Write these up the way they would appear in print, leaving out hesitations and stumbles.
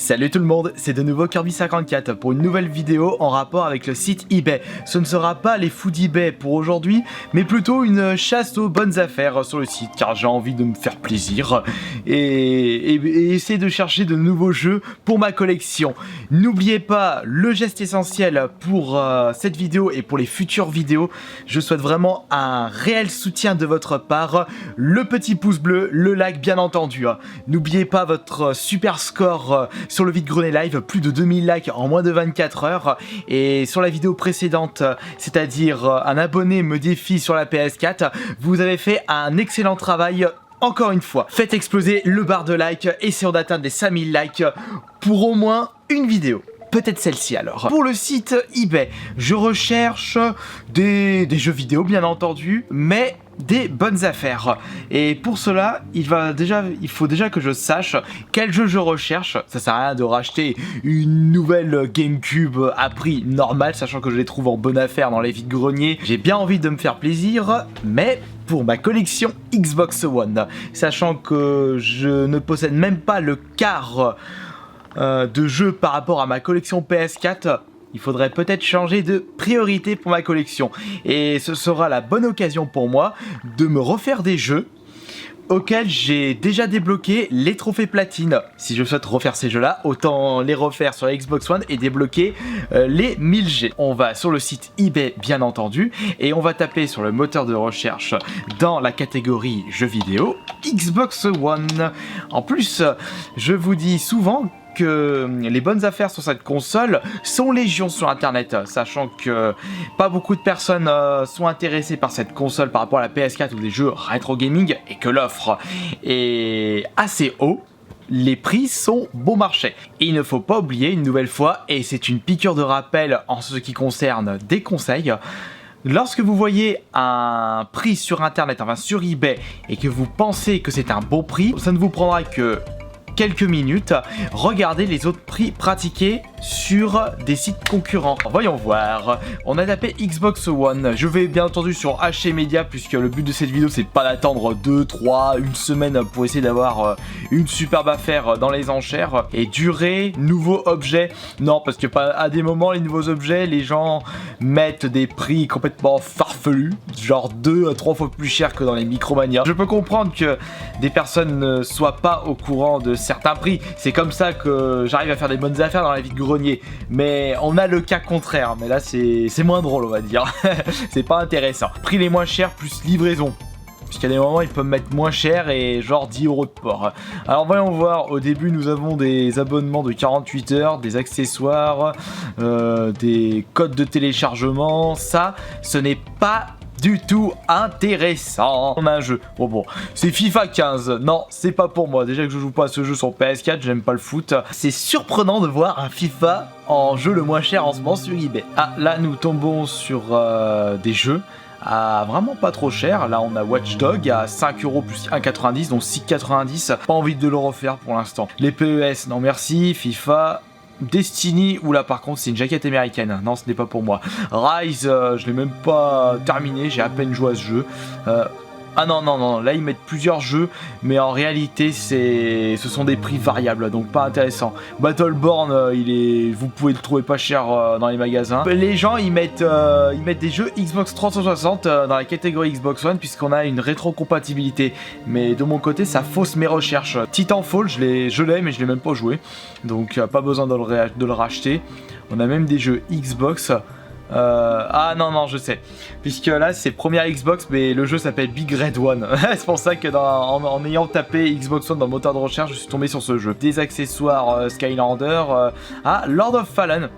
Salut tout le monde, c'est de nouveau Kirby54 pour une nouvelle vidéo en rapport avec le site eBay. Ce ne sera pas les fous d'eBay pour aujourd'hui, mais plutôt une chasse aux bonnes affaires sur le site, car j'ai envie de me faire plaisir et essayer de chercher de nouveaux jeux pour ma collection. N'oubliez pas le geste essentiel pour cette vidéo et pour les futures vidéos. Je souhaite vraiment un réel soutien de votre part, le petit pouce bleu, le like bien entendu. N'oubliez pas votre super score sur le vide-grenier live, plus de 2000 likes en moins de 24 heures. Et sur la vidéo précédente, c'est-à-dire un abonné me défie sur la PS4, vous avez fait un excellent travail. Encore une fois, faites exploser le bar de likes, essayons d'atteindre les 5000 likes pour au moins une vidéo. Peut-être celle-ci alors. Pour le site eBay, je recherche des jeux vidéo bien entendu, mais des bonnes affaires. Et pour cela, il faut déjà que je sache quel jeu je recherche. Ça sert à rien de racheter une nouvelle GameCube à prix normal, sachant que je les trouve en bonne affaire dans les vides-greniers. J'ai bien envie de me faire plaisir, mais pour ma collection Xbox One, sachant que je ne possède même pas le quart de jeux par rapport à ma collection PS4, il faudrait peut-être changer de priorité pour ma collection. Et ce sera la bonne occasion pour moi de me refaire des jeux auxquels j'ai déjà débloqué les trophées platine. Si je souhaite refaire ces jeux-là, autant les refaire sur la Xbox One et débloquer les 1000G. On va sur le site eBay bien entendu et on va taper sur le moteur de recherche dans la catégorie jeux vidéo Xbox One. En plus, je vous dis souvent que les bonnes affaires sur cette console sont légion sur internet, sachant que pas beaucoup de personnes sont intéressées par cette console par rapport à la PS4 ou des jeux rétro gaming, et que l'offre est assez haut. Les prix sont bon marché. Et il ne faut pas oublier une nouvelle fois, et c'est une piqûre de rappel en ce qui concerne des conseils, lorsque vous voyez un prix sur internet, enfin sur eBay, et que vous pensez que c'est un bon prix, ça ne vous prendra que quelques minutes, regardez les autres prix pratiqués sur des sites concurrents. Voyons voir, on a tapé Xbox One, je vais bien entendu sur HC Media puisque le but de cette vidéo c'est pas d'attendre 2, 3, une semaine pour essayer d'avoir une superbe affaire dans les enchères. Et durée, nouveau objet, non parce que à des moments les nouveaux objets les gens mettent des prix complètement farfelus, genre 2 à 3 fois plus cher que dans les Micromania. Je peux comprendre que des personnes ne soient pas au courant de certains prix, c'est comme ça que j'arrive à faire des bonnes affaires dans la vide-grenier, mais on a le cas contraire, mais là c'est moins drôle on va dire. C'est pas intéressant. Prix les moins chers plus livraison, puisqu'à des moments ils peuvent mettre moins cher et genre 10 € de port. Alors voyons voir, au début nous avons des abonnements de 48 heures, des accessoires, des codes de téléchargement. Ça, ce n'est pas du tout intéressant. On a un jeu, bon, c'est FIFA 15, non c'est pas pour moi, déjà que je joue pas à ce jeu sur PS4, j'aime pas le foot. C'est surprenant de voir un FIFA en jeu le moins cher en ce moment sur eBay. Ah là nous tombons sur des jeux à vraiment pas trop cher. Là on a Watch Dogs à 5 € plus 1,90, donc 6,90. Pas envie de le refaire pour l'instant. Les PES, non merci. FIFA, Destiny, ou là par contre c'est une jaquette américaine, non ce n'est pas pour moi. Rise, je l'ai même pas terminé, j'ai à peine joué à ce jeu. Ah non, là ils mettent plusieurs jeux, mais en réalité ce sont des prix variables, donc pas intéressant. Battleborn, vous pouvez le trouver pas cher dans les magasins. Les gens ils mettent des jeux Xbox 360 dans la catégorie Xbox One, puisqu'on a une rétrocompatibilité. Mais de mon côté ça fausse mes recherches. Titanfall, je l'ai mais je l'ai même pas joué, donc pas besoin de le racheter. On a même des jeux Xbox. Ah non, je sais, puisque là c'est première Xbox, mais le jeu s'appelle Big Red One. C'est pour ça que en ayant tapé Xbox One dans le moteur de recherche, je suis tombé sur ce jeu. Des accessoires Skylander. Ah, Lord of Fallen.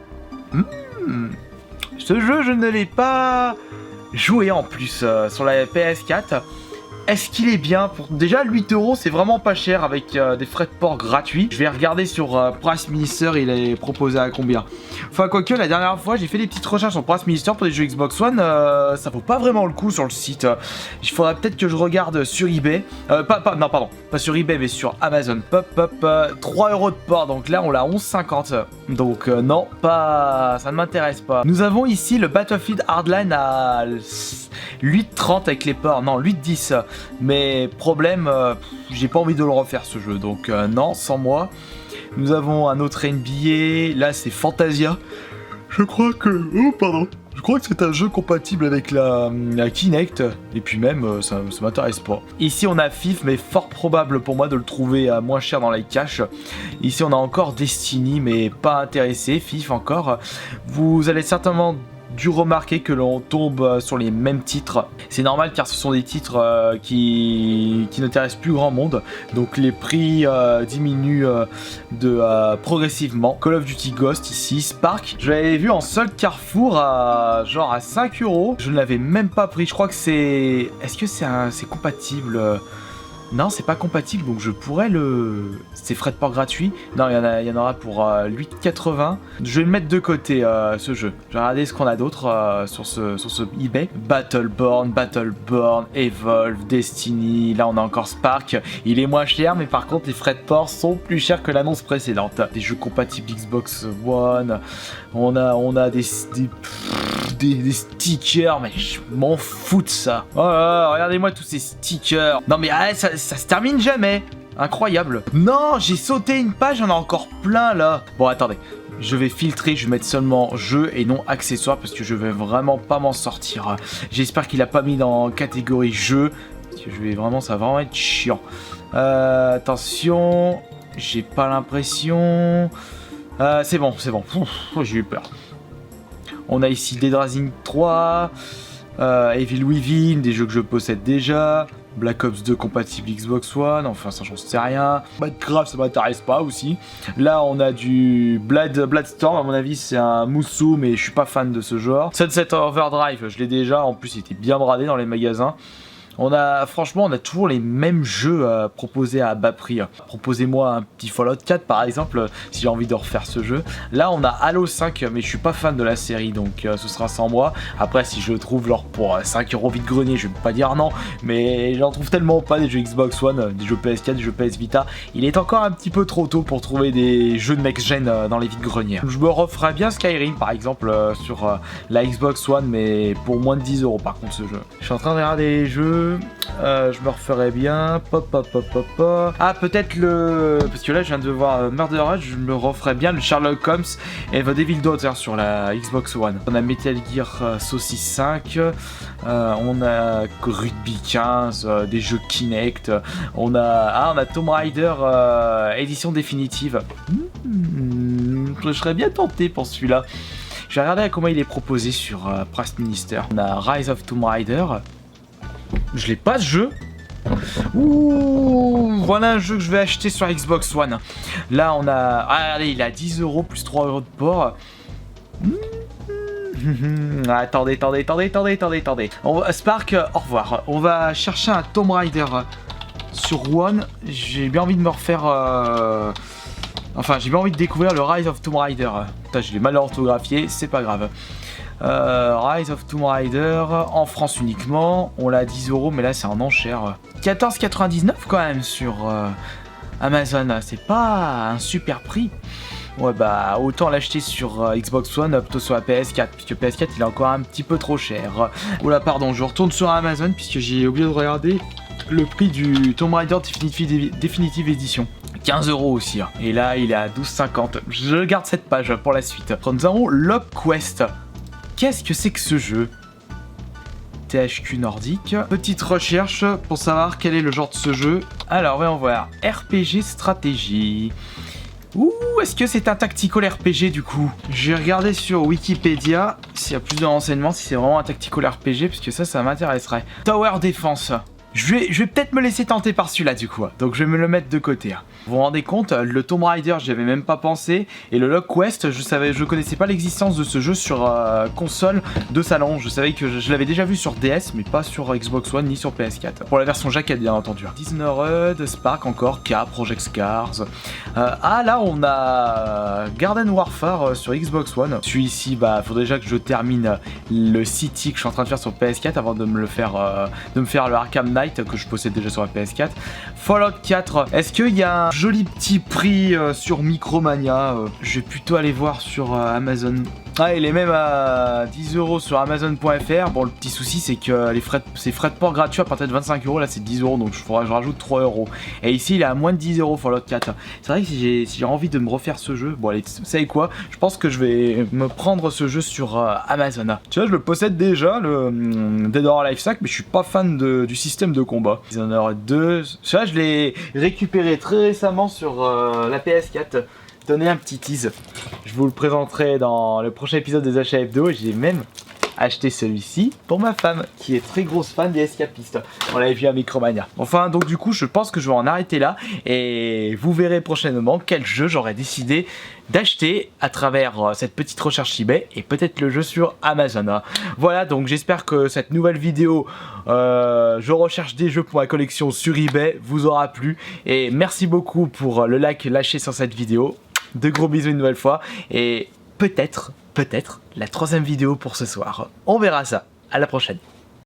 Ce jeu je ne l'ai pas joué en plus sur la PS4. Est-ce qu'il est bien pour... Déjà 8 € c'est vraiment pas cher avec des frais de port gratuits. Je vais regarder sur Price Minister, il est proposé à combien. Enfin quoique la dernière fois j'ai fait des petites recherches sur Price Minister pour des jeux Xbox One, ça vaut pas vraiment le coup sur le site. Il faudrait peut-être que je regarde sur eBay. Pas sur eBay mais sur Amazon. 3 € de port, donc là on l'a 11,50. Donc non, ça ne m'intéresse pas. Nous avons ici le Battlefield Hardline à 8,30 avec les ports, non 8,10. Mais problème, j'ai pas envie de le refaire ce jeu, donc non, sans moi. Nous avons un autre NBA, là c'est Fantasia. Je crois que... Oh pardon. Je crois que c'est un jeu compatible avec la Kinect, et puis même, ça m'intéresse pas. Ici on a FIF, mais fort probable pour moi de le trouver à moins cher dans les caches. Ici on a encore Destiny, mais pas intéressé, FIF encore. Vous allez certainement dû remarquer que l'on tombe sur les mêmes titres. C'est normal car ce sont des titres qui n'intéressent plus grand monde, donc les prix diminuent progressivement. Call of Duty Ghost ici, Spark, je l'avais vu en solde Carrefour à genre à 5 €. Je ne l'avais même pas pris, je crois que c'est... Est-ce que c'est compatible Non, c'est pas compatible, donc je pourrais le... C'est frais de port gratuit. Non, il y en aura pour 8,80. Je vais le mettre de côté, ce jeu. Je vais regarder ce qu'on a d'autre sur ce eBay. Battleborn, Evolve, Destiny. Là, on a encore Spark. Il est moins cher, mais par contre, les frais de port sont plus chers que l'annonce précédente. Des jeux compatibles Xbox One. On a des stickers, mais je m'en fous de ça. Oh, regardez-moi tous ces stickers. Non, mais ça se termine jamais. Incroyable. Non, j'ai sauté une page, j'en ai encore plein là. Bon, attendez. Je vais filtrer, je vais mettre seulement jeux et non accessoires parce que je vais vraiment pas m'en sortir. J'espère qu'il a pas mis dans catégorie jeux. Parce que ça va vraiment être chiant. Attention. J'ai pas l'impression. C'est bon. J'ai eu peur. On a ici Dead Rising 3. Evil Within, des jeux que je possède déjà. Black Ops 2 compatible Xbox One, enfin ça j'en sais rien. Minecraft ça m'intéresse pas aussi. Là on a du Bloodstorm, à mon avis c'est un moussou mais je suis pas fan de ce genre. Sunset Overdrive je l'ai déjà, en plus il était bien bradé dans les magasins. Franchement, on a toujours les mêmes jeux proposés à bas prix. Proposez-moi un petit Fallout 4 par exemple, si j'ai envie de refaire ce jeu. Là, on a Halo 5, mais je suis pas fan de la série, donc ce sera sans moi. Après, si je le trouve genre pour 5 € vide-grenier, je vais pas dire non, mais j'en trouve tellement pas des jeux Xbox One, des jeux PS4, des jeux PS Vita. Il est encore un petit peu trop tôt pour trouver des jeux de next-gen dans les vides-greniers. Je me referais bien Skyrim par exemple sur la Xbox One, mais pour moins de 10 € par contre ce jeu. Je suis en train de regarder les jeux. Je me referais bien. Ah, peut-être parce que là, je viens de voir Murder Rush. Je me referais bien le Sherlock Holmes et The Devil Daughter sur la Xbox One. On a Metal Gear Saucisse 5. On a Rugby 15. Des jeux Kinect. On a Tomb Raider édition définitive. Je serais bien tenté pour celui-là. Je vais regarder comment il est proposé sur Press Minister. On a Rise of Tomb Raider. Je l'ai pas ce jeu. Ouh, voilà un jeu que je vais acheter sur Xbox One. Là on a... Ah, regardez, il a 10 € plus 3 € de port. Attendez. Spark, au revoir. On va chercher un Tomb Raider sur One. J'ai bien envie de me refaire... Enfin, j'ai bien envie de découvrir le Rise of Tomb Raider. Putain, je l'ai mal orthographié, c'est pas grave. Rise of Tomb Raider en France uniquement, on l'a à 10 €, mais là c'est en enchère. 14,99 quand même sur Amazon, c'est pas un super prix. Ouais bah autant l'acheter sur Xbox One plutôt sur la PS4, puisque PS4 il est encore un petit peu trop cher. Oula pardon, je retourne sur Amazon puisque j'ai oublié de regarder le prix du Tomb Raider Definitive Edition. 15 € aussi, hein. Et là il est à 12,50. Je garde cette page pour la suite. Nous avons Lock Quest. Qu'est-ce que c'est que ce jeu? THQ Nordique. Petite recherche pour savoir quel est le genre de ce jeu. Alors, voyons voir. RPG stratégie. Ouh, est-ce que c'est un tactical RPG du coup? J'ai regardé sur Wikipédia s'il y a plus de renseignements, si c'est vraiment un tactical RPG, parce que ça m'intéresserait. Tower Defense. Je vais peut-être me laisser tenter par celui-là du coup, donc je vais me le mettre de côté. Vous vous rendez compte, le Tomb Raider j'y avais même pas pensé, et le Lock Quest, je connaissais pas l'existence de ce jeu sur console de salon. Je savais que je l'avais déjà vu sur DS, mais pas sur Xbox One ni sur PS4. Pour la version jaquette bien entendu. Dishonored, Spark encore, K, Project Scars. Ah là on a Garden Warfare sur Xbox One. Celui-ci, bah faut déjà que je termine le City que je suis en train de faire sur PS4 avant de me faire le Arkham Knight que je possède déjà sur la PS4. Fallout 4, est-ce qu'il y a un joli petit prix sur Micromania? Je vais plutôt aller voir sur Amazon Ah, il est même à 10 € sur Amazon.fr. Bon, le petit souci, c'est que c'est frais de port gratuits à partir de 25 €. Là, c'est 10 €, donc il faudra que je rajoute 3 €. Et ici, il est à moins de 10 € Fallout 4. C'est vrai que si j'ai envie de me refaire ce jeu, bon, allez, vous savez quoi? Je pense que je vais me prendre ce jeu sur Amazon. Tu vois, je le possède déjà, le Dead or Alive 5, mais je suis pas fan du système de combat. Dishonored 2, celui-là, je l'ai récupéré très récemment sur la PS4. Donner un petit tease. Je vous le présenterai dans le prochain épisode des achats hebdo. J'ai même acheté celui-ci pour ma femme qui est très grosse fan des escapistes. On l'avait vu à Micromania. Enfin, donc du coup, je pense que je vais en arrêter là et vous verrez prochainement quel jeu j'aurais décidé d'acheter à travers cette petite recherche eBay et peut-être le jeu sur Amazon. Voilà, donc j'espère que cette nouvelle vidéo je recherche des jeux pour ma collection sur eBay vous aura plu et merci beaucoup pour le like lâché sur cette vidéo. De gros bisous une nouvelle fois et peut-être la 3e vidéo pour ce soir. On verra ça. À la prochaine.